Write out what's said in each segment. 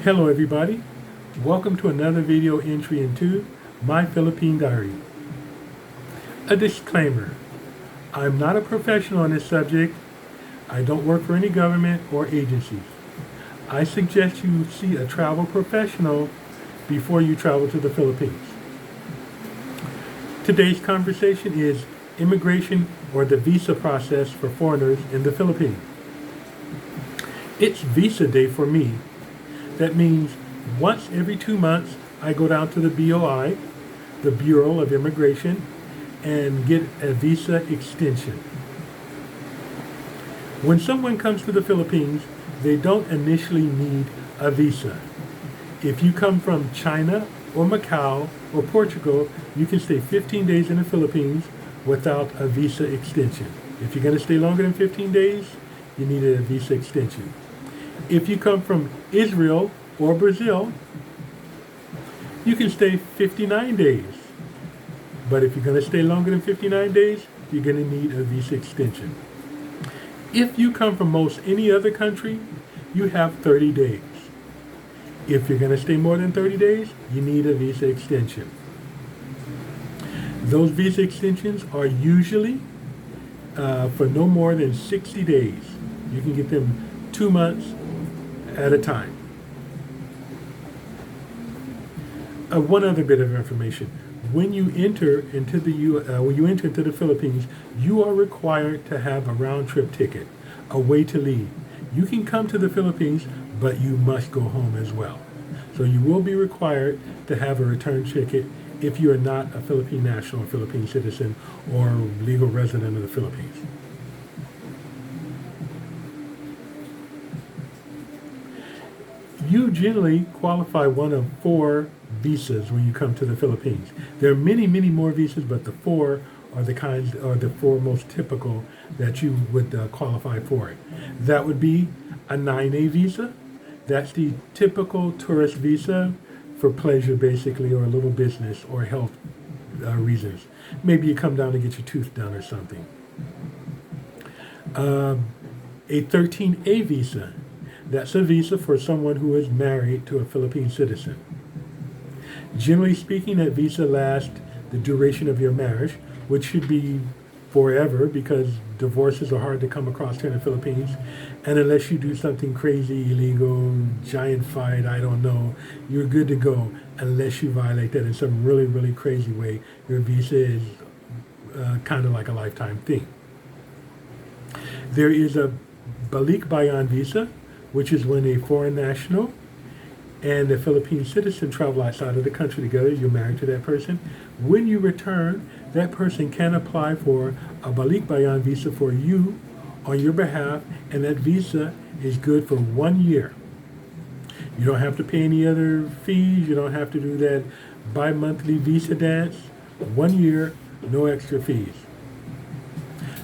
Hello everybody, welcome to another video entry into My Philippine Diary. A disclaimer, I'm not a professional on this subject. I don't work for any government or agencies. I suggest you see a travel professional before you travel to the Philippines. Today's conversation is immigration or the visa process for foreigners in the Philippines. It's visa day for me. That means once every 2 months, I go down to the BOI, the Bureau of Immigration, and get a visa extension. When someone comes to the Philippines, they don't initially need a visa. If you come from China or Macau or Portugal, you can stay 15 days in the Philippines without a visa extension. If you're going to stay longer than 15 days, you need a visa extension. If you come from Israel or Brazil, you can stay 59 days. But if you're going to stay longer than 59 days, you're going to need a visa extension. If you come from most any other country, you have 30 days. If you're going to stay more than 30 days, you need a visa extension. Those visa extensions are usually for no more than 60 days. You can get them 2 months at a time. One other bit of information: when you enter into the Philippines, you are required to have a round-trip ticket, a way to leave. You can come to the Philippines, but you must go home as well. So you will be required to have a return ticket if you are not a Philippine national or Philippine citizen or legal resident of the Philippines. You generally qualify one of 4 visas when you come to the Philippines. There are many, many more visas, but the 4 are the 4 most typical that you would qualify for it. That would be a 9A visa. That's the typical tourist visa for pleasure, basically, or a little business or health reasons. Maybe you come down to get your tooth done or something. A 13A visa. That's a visa for someone who is married to a Philippine citizen. Generally speaking, that visa lasts the duration of your marriage, which should be forever because divorces are hard to come across here in the Philippines. And unless you do something crazy, illegal, giant fight, I don't know, you're good to go unless you violate that in some really, really crazy way. Your visa is kind of like a lifetime thing. There is a Balik Bayan visa, which is when a foreign national and a Philippine citizen travel outside of the country together. You're married to that person. When you return, that person can apply for a Balik Bayan visa for you on your behalf, and that visa is good for 1 year. You don't have to pay any other fees. You don't have to do that bi-monthly visa dance. 1 year, no extra fees.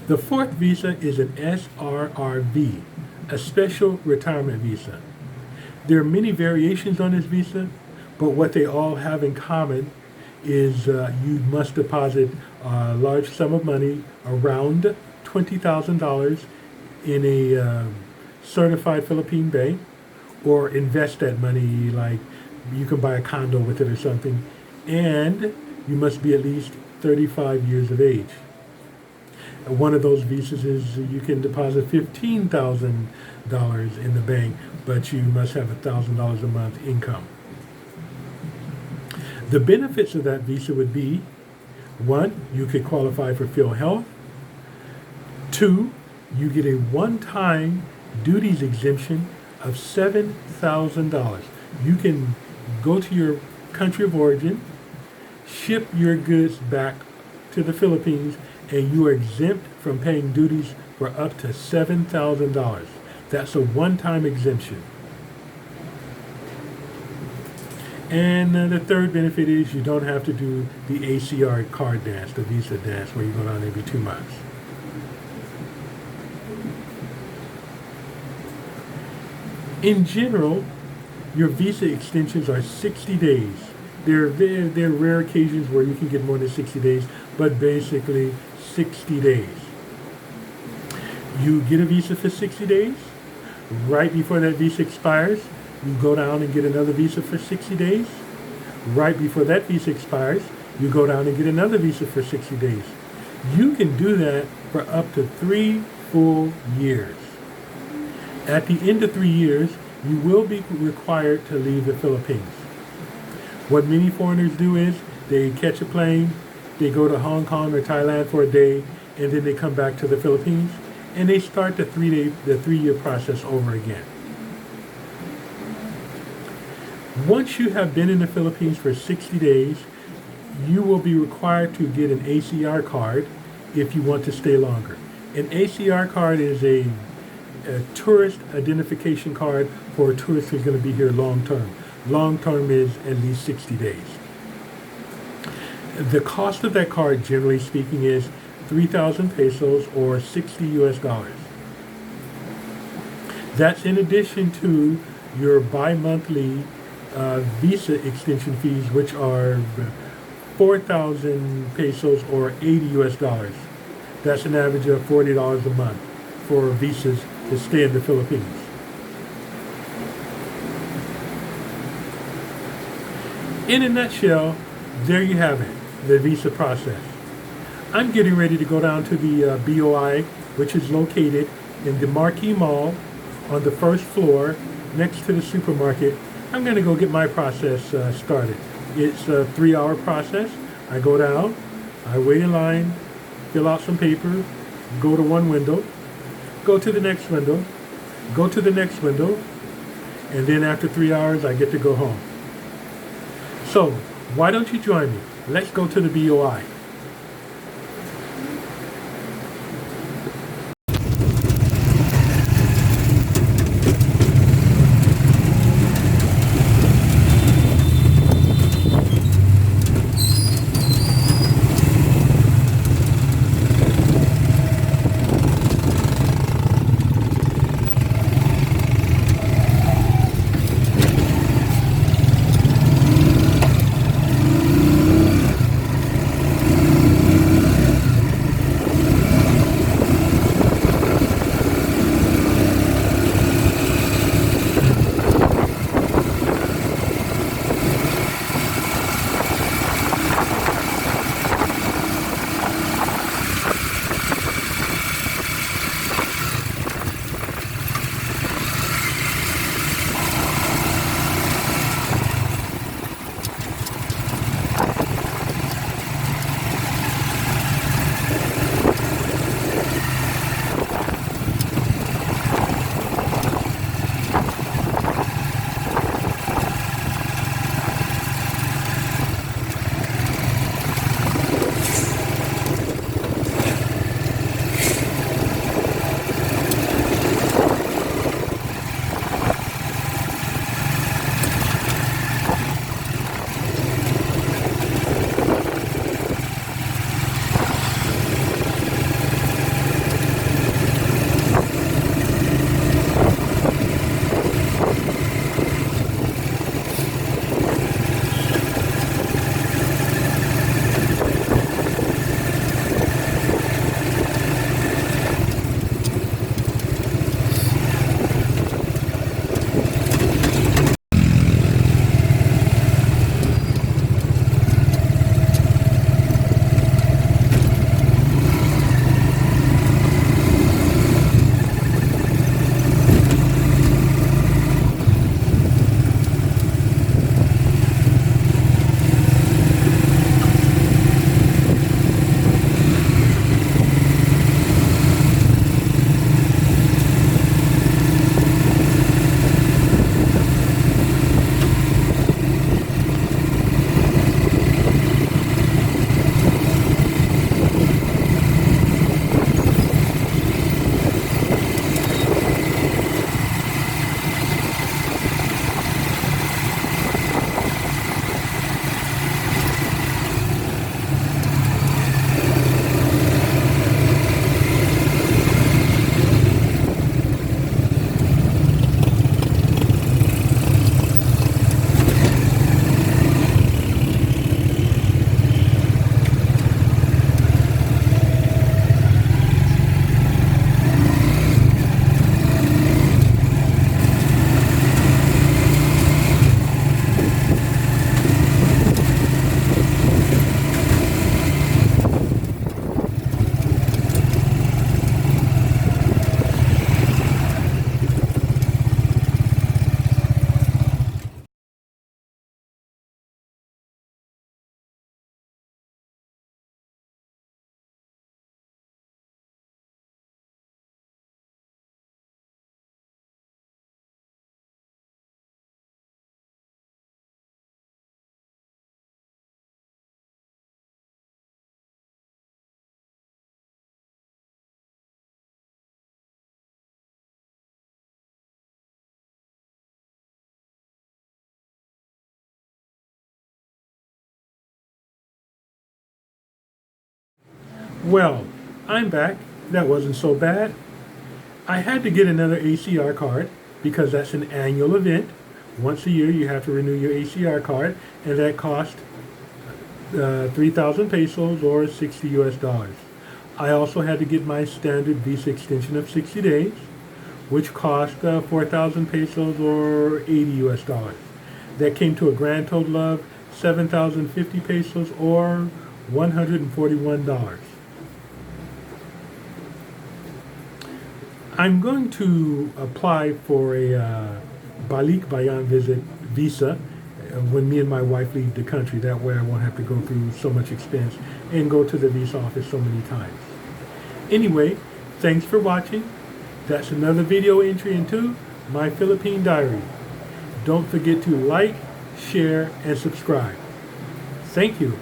The 4th visa is an SRRV, a special retirement visa. There are many variations on this visa, but what they all have in common is you must deposit a large sum of money, around $20,000, in a certified Philippine bank, or invest that money, like you can buy a condo with it or something, and you must be at least 35 years of age. One of those visas is you can deposit $15,000 in the bank, but you must have $1,000 a month income. The benefits of that visa would be: 1, you could qualify for PhilHealth. 2, you get a one-time duties exemption of $7,000. You can go to your country of origin, ship your goods back to the Philippines, and you are exempt from paying duties for up to $7,000. That's a one-time exemption. And the 3rd benefit is you don't have to do the ACR card dance, the visa dance, where you go down every 2 months. In general, your visa extensions are 60 days. There are rare occasions where you can get more than 60 days, but basically 60 days. You get a visa for 60 days. Right before that visa expires, you go down and get another visa for 60 days. Right before that visa expires, you go down and get another visa for 60 days. You can do that for up to 3 full years. At the end of 3 years, you will be required to leave the Philippines. What many foreigners do is they catch a plane, they go to Hong Kong or Thailand for a day, and then they come back to the Philippines, and they start the 3-year process over again. Once you have been in the Philippines for 60 days, you will be required to get an ACR card if you want to stay longer. An ACR card is a tourist identification card for a tourist who's going to be here long term. Long term is at least 60 days. The cost of that card, generally speaking, is 3,000 pesos or 60 US dollars. That's in addition to your bi-monthly visa extension fees, which are 4,000 pesos or 80 US dollars. That's an average of $40 a month for visas to stay in the Philippines. In a nutshell, there you have it, the visa process. I'm getting ready to go down to the BOI, which is located in the Marquee Mall on the first floor next to the supermarket. I'm going to go get my process started. It's a 3-hour process. I go down, I wait in line, fill out some paper, go to one window, go to the next window, go to the next window, and then after 3 hours, I get to go home. So, why don't you join me? Let's go to the BOI. Well, I'm back. That wasn't so bad. I had to get another ACR card because that's an annual event. Once a year, you have to renew your ACR card, and that cost 3,000 pesos or 60 US dollars. I also had to get my standard Visa extension of 60 days, which cost 4,000 pesos or 80 US dollars. That came to a grand total of 7,050 pesos or $141. I'm going to apply for a Balik Bayan visit visa when me and my wife leave the country. That way I won't have to go through so much expense and go to the visa office so many times. Anyway, thanks for watching. That's another video entry into my Philippine Diary. Don't forget to like, share, and subscribe. Thank you.